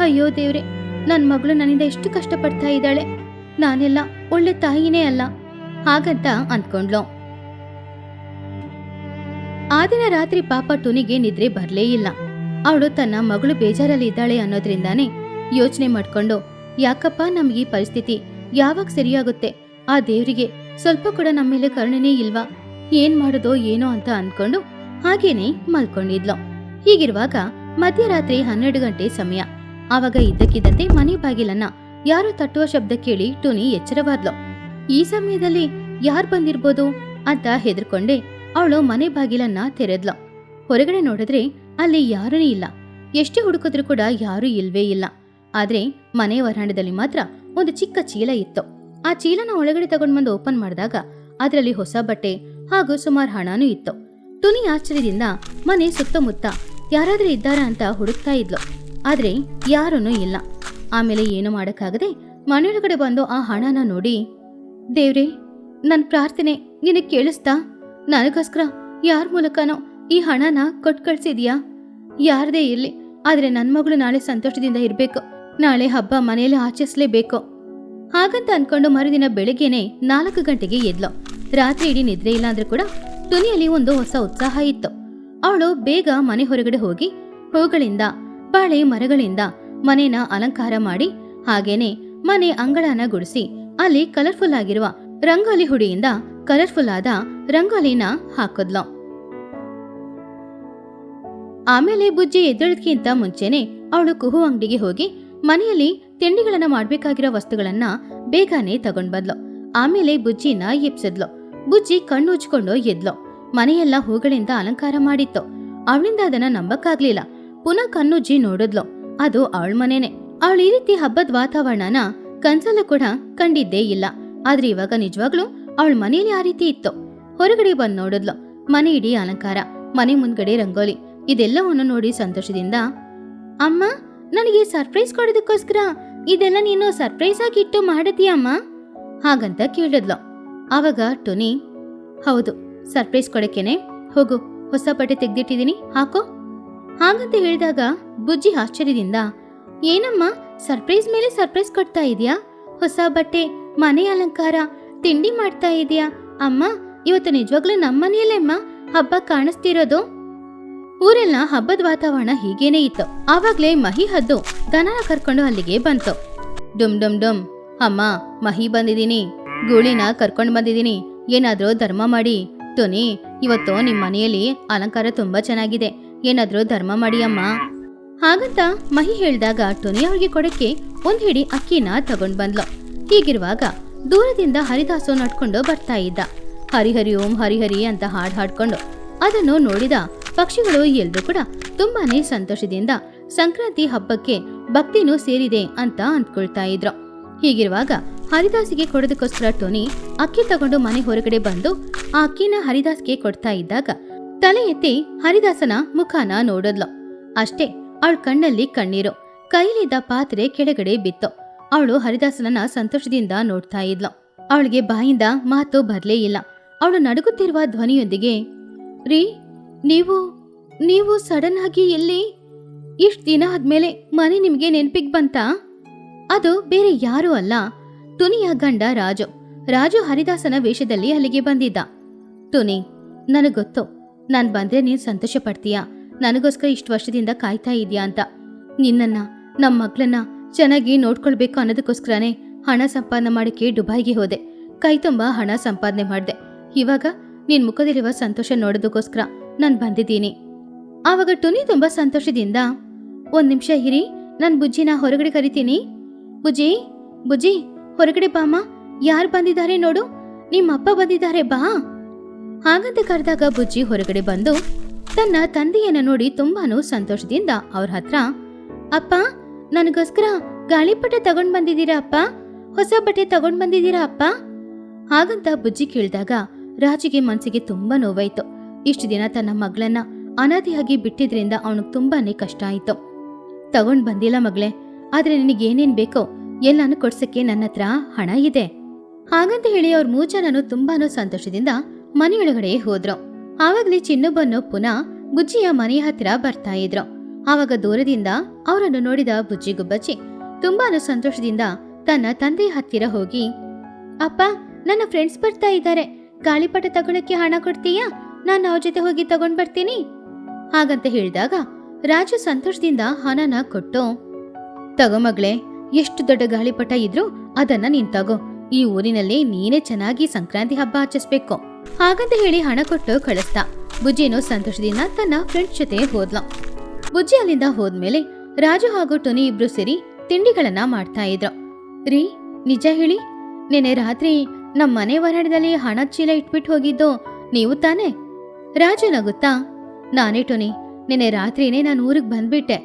ಅಯ್ಯೋ ದೇವ್ರೆ, ನನ್ ಮಗಳು ನನ್ನಿಂದ ಎಷ್ಟು ಕಷ್ಟಪಡ್ತಾ ಇದ್ದಾಳೆ, ನಾನೆಲ್ಲ ಒಳ್ಳೆ ತಾಯಿನೇ ಅಲ್ಲ ಹಾಗಂತ ಅಂದ್ಕೊಂಡ್ಲು. ಆ ದಿನ ರಾತ್ರಿ ಪಾಪ ಟುನಿಗೆ ನಿದ್ರೆ ಬರ್ಲೇ ಇಲ್ಲ. ಅವಳು ತನ್ನ ಮಗಳು ಬೇಜಾರಲ್ಲಿ ಇದ್ದಾಳೆ ಅನ್ನೋದ್ರಿಂದಾನೇ ಯೋಚನೆ ಮಾಡ್ಕೊಂಡು, ಯಾಕಪ್ಪ ನಮ್ಗೆ ಈ ಪರಿಸ್ಥಿತಿ ಯಾವಾಗ ಸರಿಯಾಗುತ್ತೆ? ಆ ದೇವರಿಗೆ ಸ್ವಲ್ಪ ಕೂಡ ನಮ್ಮ ಮೇಲೆ ಕರುಣೆನೇ ಇಲ್ವಾ? ಏನ್ ಮಾಡೋದೋ ಏನೋ ಅಂತ ಅನ್ಕೊಂಡು ಹಾಗೇನೆ ಮಲ್ಕೊಂಡಿದ್ಲು. ಹೀಗಿರುವಾಗ ಮಧ್ಯರಾತ್ರಿ 12 ಗಂಟೆ ಸಮಯ. ಆವಾಗ ಇದ್ದಕ್ಕಿದ್ದಂತೆ ಮನೆ ಬಾಗಿಲನ್ನ ಯಾರು ತಟ್ಟುವ ಶಬ್ದ ಕೇಳಿ ಟುನಿ ಎಚ್ಚರವಾದ್ಲು. ಈ ಸಮಯದಲ್ಲಿ ಯಾರು ಬಂದಿರ್ಬೋದು ಅಂತ ಹೆದರ್ಕೊಂಡೆ ಅವಳು ಮನೆ ಬಾಗಿಲನ್ನ ತೆರೆದ್ಲು. ಹೊರಗಡೆ ನೋಡಿದ್ರೆ ಅಲ್ಲಿ ಯಾರೂ ಇಲ್ಲ. ಎಷ್ಟೇ ಹುಡುಕಿದ್ರು ಕೂಡ ಯಾರೂ ಇಲ್ವೇ ಇಲ್ಲ. ಆದ್ರೆ ಮನೆ ವರಾಂಡದಲ್ಲಿ ಮಾತ್ರ ಒಂದು ಚಿಕ್ಕ ಚೀಲ ಇತ್ತು. ಆ ಚೀಲನ ಒಳಗಡೆ ತಗೊಂಡ್ಬಂದು ಓಪನ್ ಮಾಡಿದಾಗ ಅದರಲ್ಲಿ ಹೊಸ ಬಟ್ಟೆ ಹಾಗೂ ಸುಮಾರು ಹಣನೂ ಇತ್ತು. ಟುನಿ ಆಶ್ಚರ್ಯದಿಂದ ಮನೆ ಸುತ್ತಮುತ್ತ ಯಾರಾದ್ರೂ ಇದ್ದಾರಾ ಅಂತ ಹುಡುಕ್ತಾ ಇದ್ಲು. ಆದ್ರೆ ಯಾರೂ ಇಲ್ಲ. ಆಮೇಲೆ ಏನು ಮಾಡಕ್ಕಾಗದೆ ಮನೆಯೊಳಗಡೆ ಬಂದು ಆ ಹಣನ ನೋಡಿ, ದೇವ್ರೇ, ನನ್ ಪ್ರಾರ್ಥನೆ ನಿನಗೆ ಕೇಳಿಸ್ತಾ? ನನಗೋಸ್ಕರ ಯಾರ ಮೂಲಕನೋ ಈ ಹಣನ ಕೊಟ್ಟು ಕಳ್ಸಿದ್ಯಾ? ಯಾರದೇ ಇರ್ಲಿ, ಆದ್ರೆ ನನ್ ಮಗಳು ನಾಳೆ ಸಂತೋಷದಿಂದ ಇರ್ಬೇಕು. ನಾಳೆ ಹಬ್ಬ ಮನೆಯಲ್ಲಿ ಆಚರಿಸ್ಲೇಬೇಕು ಹಾಗಂತ ಅನ್ಕೊಂಡು ಮರುದಿನ ಬೆಳಗ್ಗೆನೆ 4 ಗಂಟೆಗೆ ಎದ್ಲು. ರಾತ್ರಿ ಇಡೀ ನಿದ್ರೆ ಇಲ್ಲ ಅಂದ್ರೂ ಕೂಡ ಟುನಿಯಲ್ಲಿ ಒಂದು ಹೊಸ ಉತ್ಸಾಹ ಇತ್ತು. ಅವಳು ಬೇಗ ಮನೆ ಹೊರಗಡೆ ಹೋಗಿ ಹೂಗಳಿಂದ, ಬಾಳೆ ಮರಗಳಿಂದ ಮನೇನ ಅಲಂಕಾರ ಮಾಡಿ ಹಾಗೇನೆ ಮನೆ ಅಂಗಳನ ಗುಡಿಸಿ ಅಲ್ಲಿ ಕಲರ್ಫುಲ್ ಆಗಿರುವ ರಂಗೋಲಿ ಹುಡಿಯಿಂದ ಕಲರ್ಫುಲ್ ಆದ ರಂಗೋಲಿನ ಹಾಕಿದ್ಲು. ಆಮೇಲೆ ಬುಜ್ಜಿ ಎದ್ದೇಳೋದಕ್ಕಿಂತ ಮುಂಚೆನೆ ಅವಳು ಕುಹು ಅಂಗಡಿಗೆ ಹೋಗಿ ಮನೆಯಲ್ಲಿ ತಿಂಡಿಗಳನ್ನ ಮಾಡ್ಬೇಕಾಗಿರೋ ವಸ್ತುಗಳನ್ನ ಬೇಗನೆ ತಗೊಂಡ್ ಬಂದ್ಲು. ಆಮೇಲೆ ಬುಜ್ಜಿನ ಎಪ್ಸಿದ್ಲು. ಬುಜ್ಜಿ ಕಣ್ಣು ಉಜ್ಕೊಂಡು ಎದ್ಲು. ಮನೆಯೆಲ್ಲ ಹೂಗಳಿಂದ ಅಲಂಕಾರ ಮಾಡಿತ್ತು. ಅವಳಿಂದ ಅದನ್ನ ನಂಬಕ್ಕಾಗ್ಲಿಲ್ಲ. ಪುನಃ ಕಣ್ಣುಜ್ಜಿ ನೋಡಿದ್ಲು. ಅದು ಅವಳ ಮನೇನೆ. ಅವಳು ಈ ರೀತಿ ಹಬ್ಬದ ವಾತಾವರಣನ ಕನ್ಸಲ್ಲೂ ಕೂಡ ಕಂಡಿದ್ದೇ ಇಲ್ಲ. ಆದ್ರೆ ಇವಾಗ ನಿಜವಾಗ್ಲೂ ಅವಳ ಮನೆಯಲ್ಲಿ ಆ ರೀತಿ ಇತ್ತು. ಹೊರಗಡೆ ಬಂದ್ ನೋಡಿದ್ಲು. ಮನೆ ಇಡೀ ಅಲಂಕಾರ, ಮನೆ ಮುಂದ್ಗಡೆ ರಂಗೋಲಿ, ಇದೆಲ್ಲವನ್ನು ನೋಡಿ ಸಂತೋಷದಿಂದ, ಅಮ್ಮ, ನನಗೆ ಸರ್ಪ್ರೈಸ್ ಕೊಡೋದಕ್ಕೋಸ್ಕರ ಇದೆಲ್ಲ ನೀನು ಸರ್ಪ್ರೈಸ್ ಆಗಿ ಇಟ್ಟು ಮಾಡಿದ್ಯಾ ಅಮ್ಮ ಹಾಗಂತ ಕೇಳಿದ್ಲು. ಆವಾಗ ಟುನಿ, ಹೌದು, ಸರ್ಪ್ರೈಸ್ ಕೊಡಕ್ಕೇನೆ. ಹೋಗು, ಹೊಸ ಬಟ್ಟೆ ತೆಗ್ದಿಟ್ಟಿದೀನಿ, ಹಾಕೋ ಹಾಗಂತ ಹೇಳಿದಾಗ ಬುಜ್ಜಿ ಆಶ್ಚರ್ಯದಿಂದ, ಏನಮ್ಮ, ಸರ್ಪ್ರೈಸ್ ಮೇಲೆ ಸರ್ಪ್ರೈಸ್ ಕೊಡ್ತಾ ಇದೀಯಾ? ಹೊಸ ಬಟ್ಟೆ, ಮನೆ ಅಲಂಕಾರ, ತಿಂಡಿ ಮಾಡ್ತಾ ಇದೀಯಾ? ಅಮ್ಮ, ಇವತ್ತು ನಿಜವಾಗ್ಲೂ ನಮ್ಮನೆಯಲ್ಲೇ ಅಮ್ಮ ಹಬ್ಬ ಕಾಣಿಸ್ತಿರೋದು. ಊರೆಲ್ಲ ಹಬ್ಬದ ವಾತಾವರಣ ಹೀಗೇನೆ ಇತ್ತು. ಆವಾಗ್ಲೇ ಮಹಿ ಹದ್ದು ದನನ ಕರ್ಕೊಂಡು ಅಲ್ಲಿಗೆ ಬಂತು. ಡುಮ್ ಡುಮ್ ಡುಮ್, ಅಮ್ಮ, ಮಹಿ ಬಂದಿದೀನಿ, ಗೂಳಿನ ಕರ್ಕೊಂಡು ಬಂದಿದೀನಿ, ಏನಾದ್ರೂ ಧರ್ಮ ಮಾಡಿ. ಟುನಿ, ಇವತ್ತು ನಿಮ್ ಮನೆಯಲ್ಲಿ ಅಲಂಕಾರ ತುಂಬಾ ಚೆನ್ನಾಗಿದೆ, ಏನಾದ್ರೂ ಧರ್ಮ ಮಾಡಿ ಅಮ್ಮ ಹಾಗಂತ ಮಹಿ ಹೇಳಿದಾಗ ಟುನಿ ಅವಳಿಗೆ ಕೊಡಕ್ಕೆ ಒಂದ್ ಹಿಡಿ ಅಕ್ಕಿನ ತಗೊಂಡ್ ಬಂದ್ಲು. ಹೀಗಿರುವಾಗ ದೂರದಿಂದ ಹರಿದಾಸು ನಡ್ಕೊಂಡು ಬರ್ತಾ ಇದ್ದ. ಹರಿಹರಿ ಓಂ ಹರಿಹರಿ ಅಂತ ಹಾಡ್ಕೊಂಡು ಅದನ್ನು ನೋಡಿದ ಪಕ್ಷಿಗಳು ಎಲ್ರೂ ಕೂಡ ತುಂಬಾನೇ ಸಂತೋಷದಿಂದ ಸಂಕ್ರಾಂತಿ ಹಬ್ಬಕ್ಕೆ ಭಕ್ತಿನೂ ಸೇರಿದೆ ಅಂತ ಅಂದ್ಕೊಳ್ತಾ ಇದ್ರು. ಹೀಗಿರುವಾಗ ಹರಿದಾಸಿಗೆ ಕೊಡೋದಕ್ಕೋಸ್ಕರ ಟೋನಿ ಅಕ್ಕಿ ತಗೊಂಡು ಮನೆ ಹೊರಗಡೆ ಬಂದು ಆ ಅಕ್ಕಿನ ಹರಿದಾಸ್ಗೆ ಕೊಡ್ತಾ ಇದ್ದಾಗ ತಲೆ ಎತ್ತಿ ಹರಿದಾಸನ ಮುಖಾನ ನೋಡಿದ್ಲು. ಅಷ್ಟೇ, ಅವಳ ಕಣ್ಣಲ್ಲಿ ಕಣ್ಣೀರು. ಕೈಲಿದ್ದ ಪಾತ್ರೆ ಕೆಳಗಡೆ ಬಿತ್ತು. ಅವಳು ಹರಿದಾಸನನ್ನ ಸಂತೋಷದಿಂದ ನೋಡ್ತಾ ಇದ್ಲು. ಅವಳಿಗೆ ಬಾಯಿಂದ ಮಾತು ಬರ್ಲೇ ಇಲ್ಲ. ಅವಳು ನಡುಗುತ್ತಿರುವ ಧ್ವನಿಯೊಂದಿಗೆ, ರೀ, ನೀವು ಸಡನ್ ಆಗಿ ಎಲ್ಲಿ? ಇಷ್ಟ ದಿನ ಆದ್ಮೇಲೆ ಮನೆ ನಿಮ್ಗೆ ನೆನ್ಪಿಗ್ ಬಂತಾ? ಅದು ಬೇರೆ ಯಾರೂ ಅಲ್ಲ, ಟುನಿಯ ಗಂಡ ರಾಜು ಹರಿದಾಸನ ವೇಷದಲ್ಲಿ ಅಲ್ಲಿಗೆ ಬಂದಿದ್ದ. ಟುನಿ, ನನಗೊತ್ತು, ನಾನ್ ಬಂದ್ರೆ ನೀನ್ ಸಂತೋಷ ಪಡ್ತೀಯಾ, ನನಗೋಸ್ಕರ ಇಷ್ಟು ವರ್ಷದಿಂದ ಕಾಯ್ತಾ ಇದೀಯಾ ಅಂತ. ನಿನ್ನನ್ನ, ನಮ್ಮ ಮಗ್ಳನ್ನ ಚೆನ್ನಾಗಿ ನೋಡ್ಕೊಳ್ಬೇಕು ಅನ್ನೋದಕ್ಕೋಸ್ಕರನೇ ಹಣ ಸಂಪಾದನೆ ಮಾಡಕ್ಕೆ ದುಬೈಗೆ ಹೋದೆ. ಕೈ ತುಂಬಾ ಹಣ ಸಂಪಾದನೆ ಮಾಡ್ದೆ. ಇವಾಗ ನಿನ್ ಮುಖದಲ್ಲಿರುವ ಸಂತೋಷ ನೋಡೋದಕ್ಕೋಸ್ಕರ ನಾನ್ ಬಂದಿದ್ದೀನಿ. ಆವಾಗ ಟುನಿ ತುಂಬಾ ಸಂತೋಷದಿಂದ, ಒಂದ್ ನಿಮಿಷ ಇರಿ, ನಾನ್ ಬುಜ್ಜಿನ ಹೊರಗಡೆ ಕರಿತೀನಿ. ಬುಜ್ಜಿ, ಹೊರಗಡೆ ಬಾಮ್ಮ, ಯಾರು ಬಂದಿದ್ದಾರೆ ನೋಡು, ನಿಮ್ಮ ಅಪ್ಪ ಬಂದಿದ್ದಾರೆ, ಬಾ ಹಾಗಂತ ಕರೆದಾಗ ಬುಜ್ಜಿ ಹೊರಗಡೆ ಬಂದು ತನ್ನ ತಂದೆಯನ್ನ ನೋಡಿ ತುಂಬಾನು ಸಂತೋಷದಿಂದ ಅವ್ರ ಹತ್ರ, ಅಪ್ಪ, ನನಗೋಸ್ಕರ ಗಾಳಿಪಟ ತಗೊಂಡ್ ಬಂದಿದ್ದೀರಾ ಅಪ್ಪ? ಹೊಸ ಬಟ್ಟೆ ತಗೊಂಡ್ ಬಂದಿದ್ದೀರಾ ಅಪ್ಪ? ಹಾಗಂತ ಬುಜ್ಜಿ ಕೇಳಿದಾಗ ರಾಜಿಗೆ ಮನ್ಸಿಗೆ ತುಂಬಾ ನೋವಾಯ್ತು. ಇಷ್ಟು ದಿನ ತನ್ನ ಮಗಳನ್ನ ಅನಾದಿಯಾಗಿ ಬಿಟ್ಟಿದ್ರಿಂದ ಅವನಿಗೆ ತುಂಬಾನೇ ಕಷ್ಟ ಆಯ್ತು. ತಗೊಂಡ್ ಬಂದಿಲ್ಲ ಮಗಳೇ, ಆದ್ರೆ ನಿನಗೇನೇನ್ ಬೇಕೋ ಎಲ್ಲಾನು ಕೊಡ್ಸಕ್ಕೆ ನನ್ನ ಹತ್ರ ಹಣ ಇದೆ ಹಾಗಂತ ಹೇಳಿ ಅವ್ರ ಮೂಜನನು ತುಂಬಾನು ಸಂತೋಷದಿಂದ ಮನೆಯೊಳಗಡೆ ಹೋದ್ರು. ಆವಾಗ್ಲೇ ಚಿನ್ನು ಬನ್ನು ಪುನಃ ಬುಜ್ಜಿಯ ಮನೆಯ ಹತ್ರ ಬರ್ತಾ ಇದ್ರು. ಆವಾಗ ದೂರದಿಂದ ಅವರನ್ನು ನೋಡಿದ ಬುಜ್ಜಿ ಗುಬ್ಬಚ್ಚಿ ತುಂಬಾನು ಸಂತೋಷದಿಂದ ತನ್ನ ತಂದೆಯ ಹತ್ತಿರ ಹೋಗಿ, ಅಪ್ಪ, ನನ್ನ ಫ್ರೆಂಡ್ಸ್ ಬರ್ತಾ ಇದ್ದಾರೆ, ಗಾಳಿಪಟ ತಗೊಳಕ್ಕೆ ಹಣ ಕೊಡ್ತೀಯಾ? ನಾನು ಅವ್ರ ಜೊತೆ ಹೋಗಿ ತಗೊಂಡ್ ಬರ್ತೀನಿ ಹಾಗಂತ ಹೇಳಿದಾಗ ರಾಜು ಸಂತೋಷದಿಂದ ಹಣನ ಕೊಟ್ಟು, ತಗೋ ಮಗಳೇ, ಎಷ್ಟು ದೊಡ್ಡ ಗಾಳಿಪಟ ಇದ್ರು ಅದನ್ನ ನೀನ್ ತಗೋ, ಈ ಊರಿನಲ್ಲಿ ನೀನೇ ಚೆನ್ನಾಗಿ ಸಂಕ್ರಾಂತಿ ಹಬ್ಬ ಆಚರಿಸ್ಬೇಕು ಹಾಗಂತ ಹೇಳಿ ಹಣ ಕೊಟ್ಟು ಕಳಿಸ್ತಾ. ಬುಜ್ಜಿನೂ ಸಂತೋಷದಿಂದ ತನ್ನ ಫ್ರೆಂಡ್ಸ್ ಜೊತೆ ಹೋದ್ಲು. ಬುಜ್ಜಿ ಅಲ್ಲಿಂದ ಹೋದ್ಮೇಲೆ ರಾಜು ಹಾಗೂ ಟೊನಿ ಇಬ್ರು ಸೇರಿ ತಿಂಡಿಗಳನ್ನ ಮಾಡ್ತಾ ಇದ್ರು. ರೀ, ನಿಜ ಹೇಳಿ, ನೆನೆ ರಾತ್ರಿ ನಮ್ ಮನೆ ಹೊರಡದಲ್ಲಿ ಹಣದ ಚೀಲ ಇಟ್ಬಿಟ್ಟು ಹೋಗಿದ್ದು ನೀವು ತಾನೇ? ರಾಜು ನಗುತ್ತಾ, ನಾನೇ ಟೊನಿ, ನೆನೆ ರಾತ್ರಿನೇ ನಾನು ಊರಿಗೆ ಬಂದ್ಬಿಟ್ಟೆ.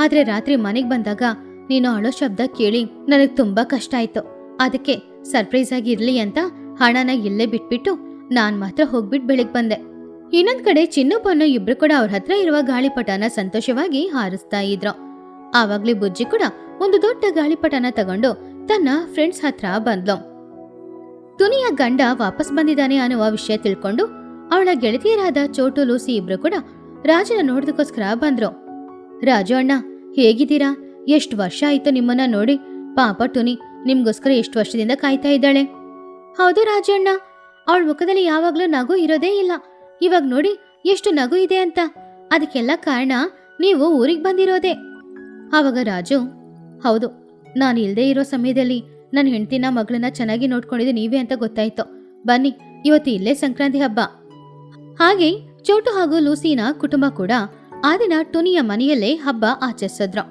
ಆದ್ರೆ ರಾತ್ರಿ ಮನೆಗ್ ಬಂದಾಗ ನೀನು ಅಳೋ ಶಬ್ದ ಕೇಳಿ ನನಗ್ ತುಂಬಾ ಕಷ್ಟ ಆಯ್ತು. ಅದಕ್ಕೆ ಸರ್ಪ್ರೈಸ್ ಆಗಿ ಇರ್ಲಿ ಅಂತ ಹಣನ ಇಲ್ಲೇ ಬಿಟ್ಬಿಟ್ಟು ನಾನ್ ಮಾತ್ರ ಹೋಗ್ಬಿಟ್ಟು ಬೆಳಿಗ್ ಬಂದೆ. ಇನ್ನೊಂದ್ ಕಡೆ ಚಿನ್ನು ಪನ್ನು ಇಬ್ರು ಕೂಡ ಅವ್ರ ಹತ್ರ ಇರುವ ಗಾಳಿಪಟನ ಸಂತೋಷವಾಗಿ ಹಾರಿಸ್ತಾ ಇದ್ರು. ಆವಾಗ್ಲೇ ಬುಜ್ಜಿ ಕೂಡ ಒಂದು ದೊಡ್ಡ ಗಾಳಿಪಟನ ತಗೊಂಡು ತನ್ನ ಫ್ರೆಂಡ್ಸ್ ಹತ್ರ ಬಂದ್ಲು. ಟುನಿಯ ಗಂಡ ವಾಪಸ್ ಬಂದಿದ್ದಾನೆ ಅನ್ನುವ ವಿಷಯ ತಿಳ್ಕೊಂಡು ಅವಳ ಗೆಳತಿಯರಾದ ಚೋಟು, ಲೂಸಿ ಇಬ್ರು ಕೂಡ ರಾಜನ ನೋಡೋದಕ್ಕೋಸ್ಕರ ಬಂದ್ರು. ರಾಜು ಅಣ್ಣ, ಹೇಗಿದ್ದೀರಾ? ಎಷ್ಟು ವರ್ಷ ಆಯ್ತು ನಿಮ್ಮನ್ನ ನೋಡಿ. ಪಾಪ ಟುನಿ ನಿಮ್ಗೋಸ್ಕರ ಎಷ್ಟು ವರ್ಷದಿಂದ ಕಾಯ್ತಾ ಇದ್ದಾಳೆ. ಹೌದು ರಾಜು ಅಣ್ಣ, ಅವಳ ಮುಖದಲ್ಲಿ ಯಾವಾಗ್ಲೂ ನಗು ಇರೋದೇ ಇಲ್ಲ. ಇವಾಗ ನೋಡಿ ಎಷ್ಟು ನಗು ಇದೆ ಅಂತ. ಅದಕ್ಕೆಲ್ಲ ಕಾರಣ ನೀವು ಊರಿಗೆ ಬಂದಿರೋದೆ. ಆವಾಗ ರಾಜು, ಹೌದು, ನಾನು ಇಲ್ದೇ ಇರೋ ಸಮಯದಲ್ಲಿ ನನ್ನ ಹೆಂಡತಿನ ಮಗಳನ್ನ ಚೆನ್ನಾಗಿ ನೋಡ್ಕೊಂಡಿದ್ದು ನೀವೇ ಅಂತ ಗೊತ್ತಾಯ್ತು. ಬನ್ನಿ, ಇವತ್ತು ಇಲ್ಲೇ ಸಂಕ್ರಾಂತಿ ಹಬ್ಬ. ಹಾಗೆ ಚೋಟು ಹಾಗೂ ಲೂಸಿನ ಕುಟುಂಬ ಕೂಡ ಆ ದಿನ ಟುನಿಯ ಮನೆಯಲ್ಲೇ ಹಬ್ಬ ಆಚರಿಸಿದ್ರು.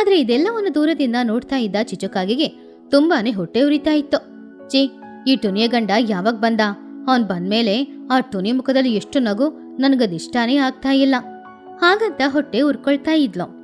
ಆದ್ರೆ ಇದೆಲ್ಲವನ್ನು ದೂರದಿಂದ ನೋಡ್ತಾ ಇದ್ದ ಚಿಚುಕಾಗೆಗೆ ತುಂಬಾನೇ ಹೊಟ್ಟೆ ಉರಿತಾ ಇತ್ತು. ಚಿ, ಈ ಟುನಿಯ ಗಂಡ ಯಾವಾಗ ಬಂದ? ಅವನ್ ಬಂದ್ಮೇಲೆ ಆ ಟುನಿ ಮುಖದಲ್ಲಿ ಎಷ್ಟು ನಗು, ನನಗದಿಷ್ಟಾನೇ ಆಗ್ತಾ ಇಲ್ಲ. ಹಾಗಂತ ಹೊಟ್ಟೆ ಉರ್ಕೊಳ್ತಾ ಇದ್ಲು.